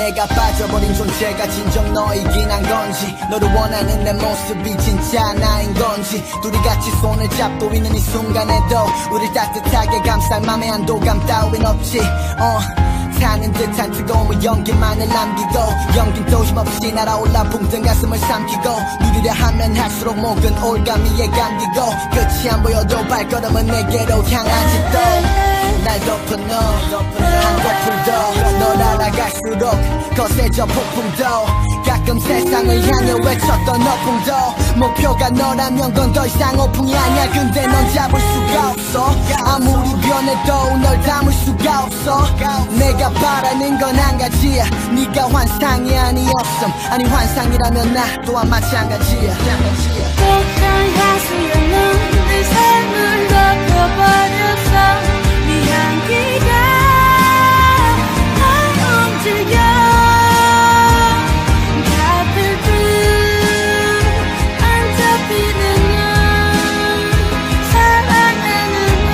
내가 빠져버린 존재가 진정 너이긴 한 건지 너를 원하는 내 모습이 진짜 나인 건지 둘이 같이 손을 잡고 있는 이 순간에도 우릴 따뜻하게 감쌀 맘에 안도감 따윈 없지 타는 듯한 뜨거운 연기만을 남기고 연긴 또 힘없이 날아올라 붕뜬 가슴을 삼키고 누리려 하면 할수록 목은 올가미에 감기고 끝이 안 보여도 발걸음은 내게로 향하지 또 날 덮어 한 거풀 더 널 알아갈수록 거세져 폭풍도 가끔 세상을 향해 외쳤던 너풍도 목표가 너라면 건 더 이상 오풍이 아니야 근데 넌 잡을 수가 없어 아무리 변해도 널 담을 수가 없어 내가 바라는 건 한 가지야 네가 환상이 아니었음 아니 환상이라면 나 또한 마찬가지야 독한 가수였는 내 삶을 덮어버렸어 네 향기가 날 움직여 잡힐 듯 안 잡히는 널 사랑하는 널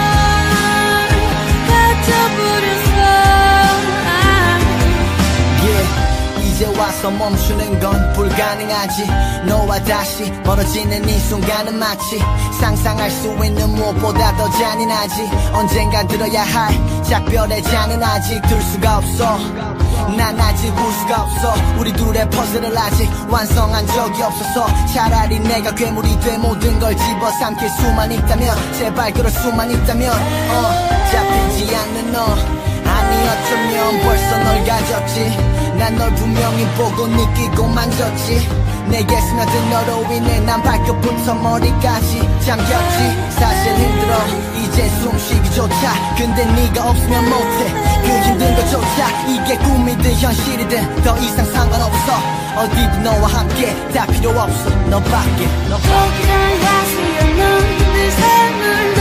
갇혀버렸어 이제 와서 멈추는 건 불가능하지 너와 다시 멀어지는 이 순간은 마치 상상할 수 있는 무엇보다 더 잔인하지 언젠가 들어야 할 작별의 잔은 아직 들 수가 없어 난 아직 울 수가 없어 우리 둘의 퍼즐을 아직 완성한 적이 없어서 차라리 내가 괴물이 돼 모든 걸 집어삼킬 수만 있다면 제발 그럴 수만 있다면 잡히지 않는 너 아니 어쩌면 벌써 널 가졌지 난 널 분명히 보고 느끼고 만졌지 내게 스며든 너로 인해 난 발끝부터 머리까지 잠겼지 사실 힘들어 이제 숨쉬기조차 근데 네가 없으면 못해 그 힘든 것조차 이게 꿈이든 현실이든 더 이상 상관없어 어디든 너와 함께 다 필요 없어 너밖에 독한 가수였는 내 삶을